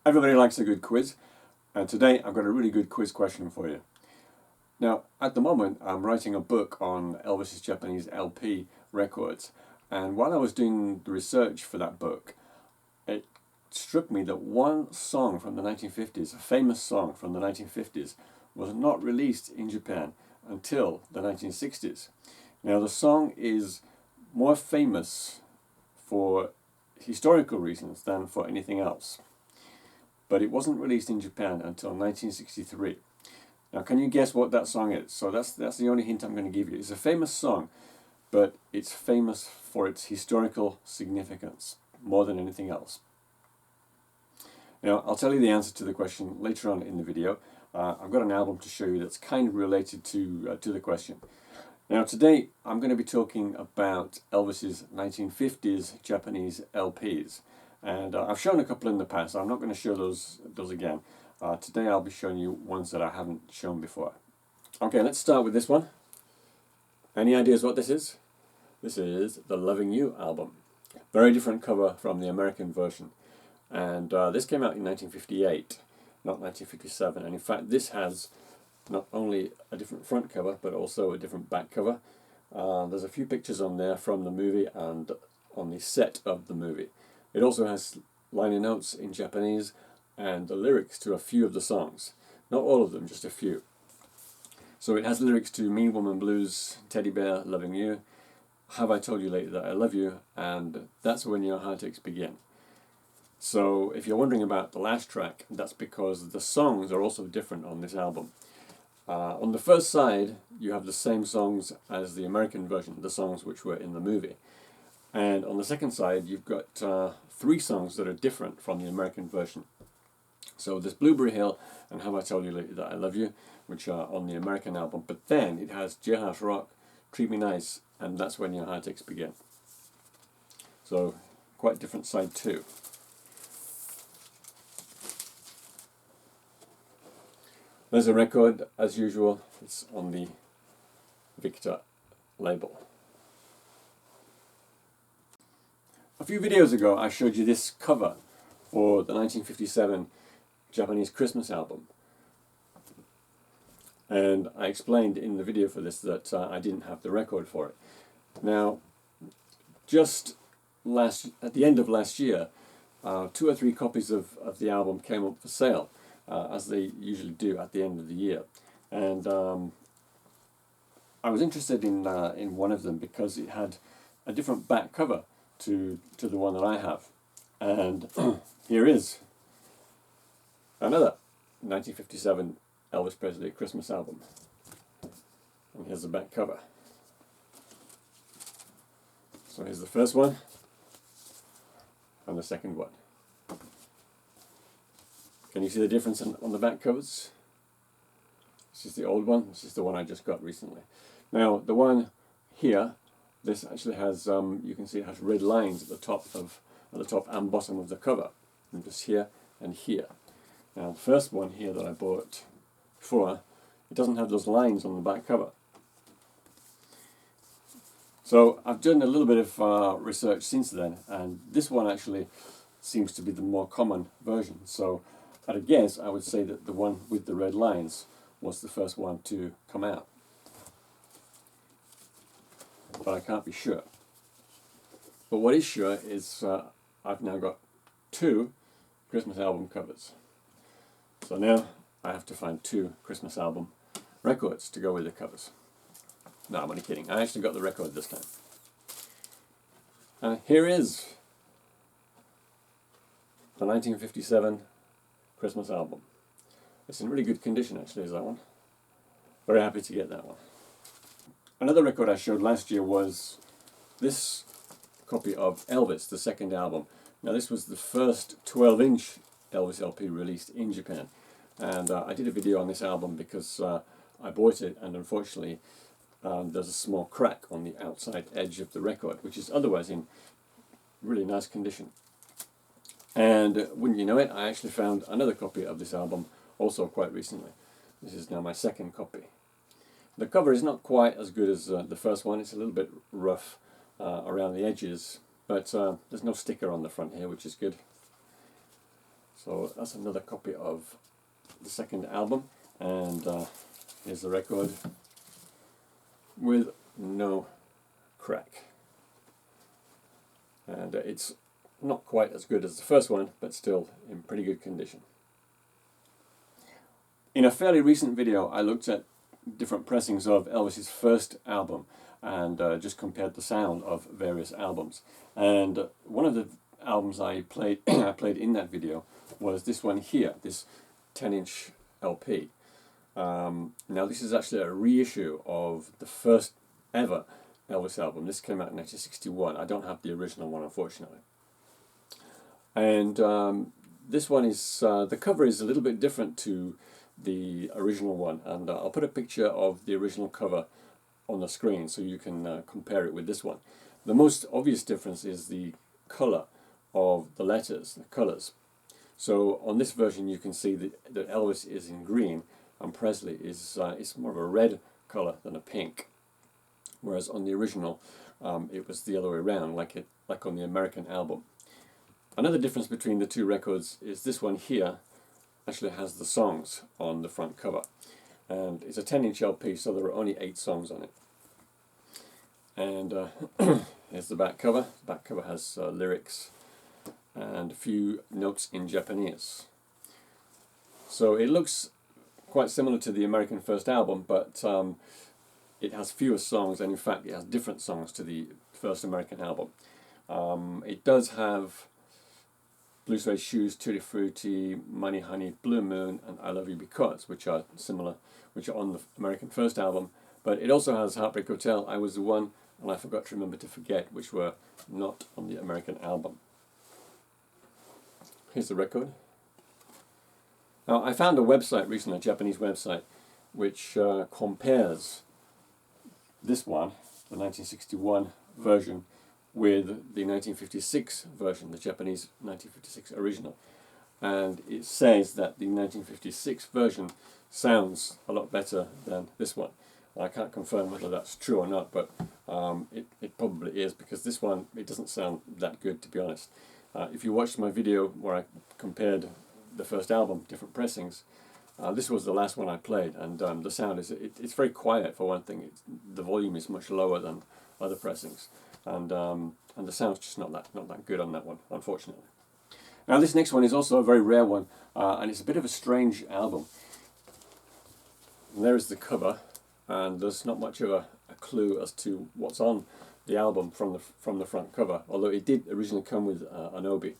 Everybody likes a good quiz, and today I've got a really good quiz question for you. Now, at the moment, I'm writing a book on Elvis's Japanese LP records, and while I was doing the research for that book, it struck me that one song from the 1950s, a famous song from the 1950s, was not released in Japan until the 1960s. Now, the song is more famous for historical reasons than for anything else, but it wasn't released in Japan until 1963. Now, can you guess what that song is? So that's the only hint I'm going to give you. It's a famous song, but it's famous for its historical significance more than anything else. Now, I'll tell you the answer to the question later on in the video. I've got an album to show you that's kind of related to the question. Now, today I'm going to be talking about Elvis's 1950s Japanese LPs. And I've shown a couple in the past. I'm not going to show those again. Today I'll be showing you ones that I haven't shown before. Okay, let's start with this one. Any ideas what this is? This is the Loving You album. Very different cover from the American version. And this came out in 1958, not 1957. And in fact, this has not only a different front cover, but also a different back cover. There's a few pictures on there from the movie and on the set of the movie. It also has liner notes in Japanese and the lyrics to a few of the songs. Not all of them, just a few. So it has lyrics to Mean Woman Blues, Teddy Bear, Loving You, Have I Told You Lately That I Love You, and That's When Your Heartaches Begin. So if you're wondering about the last track, that's because the songs are also different on this album. On the first side, you have the same songs as the American version, the songs which were in the movie. And on the second side, you've got 3 songs that are different from the American version. So there's Blueberry Hill and Have I Told You Lately That I Love You, which are on the American album. But then it has Jailhouse Rock, Treat Me Nice, and That's When Your Heartaches Begin. So quite different side too. There's a record, as usual. It's on the Victor label. A few videos ago I showed you this cover for the 1957 Japanese Christmas album, and I explained in the video for this that I didn't have the record for it. Now, just at the end of last year, 2 or 3 copies of the album came up for sale, as they usually do at the end of the year, and I was interested in one of them because it had a different back cover to the one that I have. And here is another 1957 Elvis Presley Christmas album. And here's the back cover. So here's the first one and the second one. Can you see the difference on the back covers? This is the old one, this is the one I just got recently. Now the one here, this actually has, you can see it has red lines at the top and bottom of the cover, and just here and here. Now the first one here that I bought before, it doesn't have those lines on the back cover. So I've done a little bit of research since then, and this one actually seems to be the more common version. So at a guess, I would say that the one with the red lines was the first one to come out. But I can't be sure. But what is sure is I've now got 2 Christmas album covers. So now I have to find 2 Christmas album records to go with the covers. No, I'm only kidding. I actually got the record this time. Here is the 1957 Christmas album. It's in really good condition actually, is that one. Very happy to get that one. Another record I showed last year was this copy of Elvis, the second album. Now this was the first 12-inch Elvis LP released in Japan, and I did a video on this album because I bought it, and unfortunately there's a small crack on the outside edge of the record, which is otherwise in really nice condition. And wouldn't you know it, I actually found another copy of this album also quite recently. This is now my second copy. The cover is not quite as good as the first one. It's a little bit rough around the edges, but there's no sticker on the front here, which is good. So that's another copy of the second album, and here's the record with no crack. And it's not quite as good as the first one, but still in pretty good condition. In a fairly recent video, I looked at different pressings of Elvis's first album and just compared the sound of various albums. And one of the albums I played in that video was this one here, this 10-inch LP. Now this is actually a reissue of the first ever Elvis album. This came out in 1961. I don't have the original one, unfortunately. And this one is, the cover is a little bit different to the original one, and I'll put a picture of the original cover on the screen so you can compare it with this one. The most obvious difference is the color of the letters, the colors. So on this version you can see that Elvis is in green and Presley is more of a red color than a pink, whereas on the original it was the other way around, like on the American album. Another difference between the two records is this one here actually has the songs on the front cover, and it's a 10-inch LP, so there are only 8 songs on it. And here's the back cover. The back cover has lyrics and a few notes in Japanese. So it looks quite similar to the American first album, but it has fewer songs, and in fact it has different songs to the first American album. It does have Blue Suede Shoes, Tutti Frutti, Money Honey, Blue Moon, and I Love You Because, which are similar, which are on the American first album. But it also has Heartbreak Hotel, I Was the One, and I Forgot to Remember to Forget, which were not on the American album. Here's the record. Now, I found a website recently, a Japanese website, which compares this one, the 1961 version, with the 1956 version, the Japanese 1956 original. And it says that the 1956 version sounds a lot better than this one. I can't confirm whether that's true or not, but it probably is, because this one, it doesn't sound that good, to be honest. If you watched my video where I compared the first album, different pressings, this was the last one I played, and the sound is, it's very quiet for one thing. The volume is much lower than other pressings. And the sound's just not that good on that one, unfortunately. Now this next one is also a very rare one, and it's a bit of a strange album. And there is the cover, and there's not much of a clue as to what's on the album from the front cover, although it did originally come with an obi.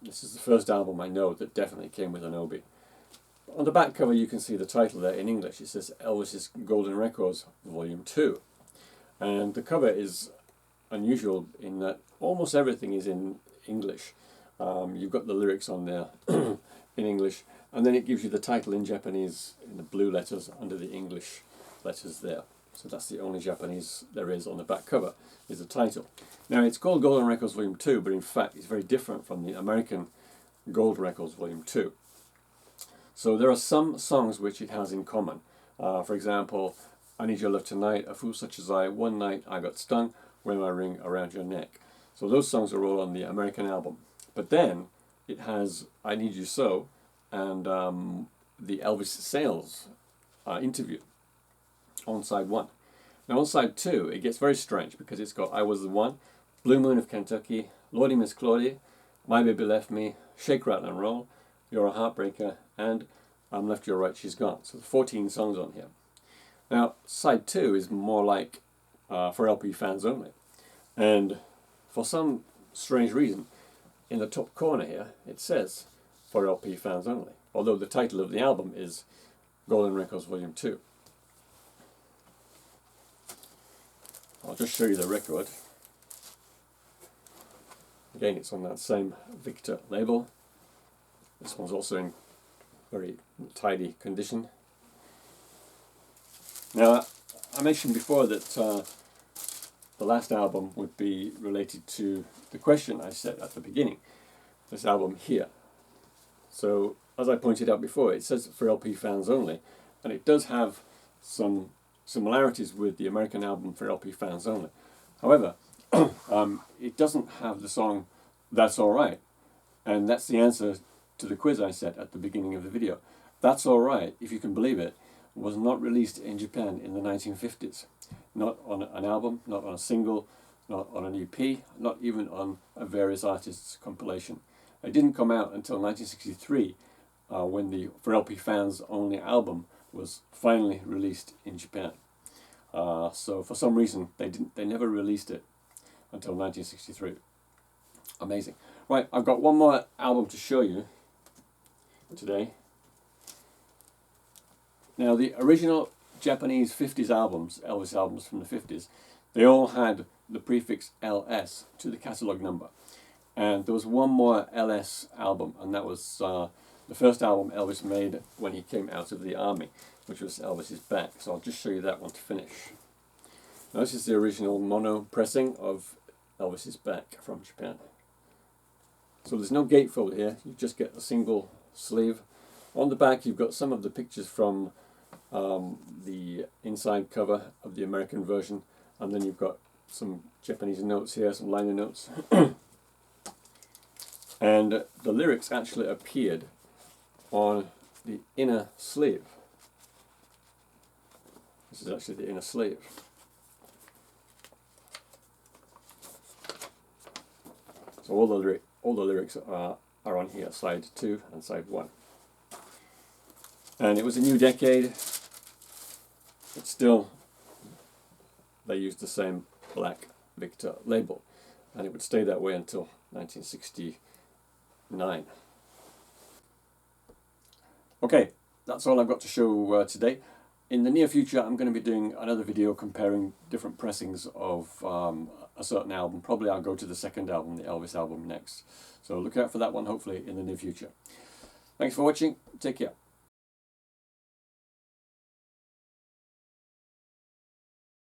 This is the first album I know that definitely came with an obi. On the back cover you can see the title there in English. It says Elvis's Golden Records Volume 2. And the cover is unusual in that almost everything is in English. You've got the lyrics on there in English, and then it gives you the title in Japanese in the blue letters under the English letters there. So that's the only Japanese there is on the back cover, is the title. Now it's called Golden Records Volume 2, but in fact it's very different from the American Gold Records Volume 2. So there are some songs which it has in common. For example, I Need Your Love Tonight, A Fool Such As I, One Night I Got Stung, Wear My Ring Around Your Neck. So those songs are all on the American album. But then it has I Need You So and the Elvis Sales interview on side 1. Now on side 2 it gets very strange, because it's got I Was the One, Blue Moon of Kentucky, Lordy Miss Claudie, My Baby Left Me, Shake, Rattle and Roll, You're a Heartbreaker, and I'm Left, You're Right, She's Gone. So 14 songs on here. Now, side 2 is more like for LP fans only. And for some strange reason, in the top corner here, it says for LP fans only, although the title of the album is Golden Records Volume 2. I'll just show you the record. Again, it's on that same Victor label. This one's also in very tidy condition. Now, I mentioned before that the last album would be related to the question I said at the beginning, this album here. So, as I pointed out before, it says for LP fans only, and it does have some similarities with the American album for LP fans only. However, it doesn't have the song That's Alright, and that's the answer to the quiz I set at the beginning of the video. That's Alright, if you can believe it, was not released in Japan in the 1950s. Not on an album, not on a single, not on an EP, not even on a various artists compilation. It didn't come out until 1963 when the For LP Fans Only album was finally released in Japan. So for some reason they never released it until 1963. Amazing. Right, I've got one more album to show you today. Now the original Japanese 50s albums, Elvis albums from the 50s, they all had the prefix LS to the catalogue number. And there was one more LS album, and that was the first album Elvis made when he came out of the army, which was Elvis Is Back. So I'll just show you that one to finish. Now this is the original mono pressing of Elvis Is Back from Japan. So there's no gatefold here, you just get a single sleeve. On the back you've got some of the pictures from the inside cover of the American version, and then you've got some Japanese notes here, some liner notes. And the lyrics actually appeared on the inner sleeve. This is actually the inner sleeve. So all the lyrics are on here, side 2 and side 1. And it was a new decade, but still they used the same black Victor label, and it would stay that way until 1969. Okay, that's all I've got to show today. In the near future I'm going to be doing another video comparing different pressings of a certain album. Probably I'll go to the second album, the Elvis album, next. So look out for that one, hopefully in the near future. Thanks for watching, take care.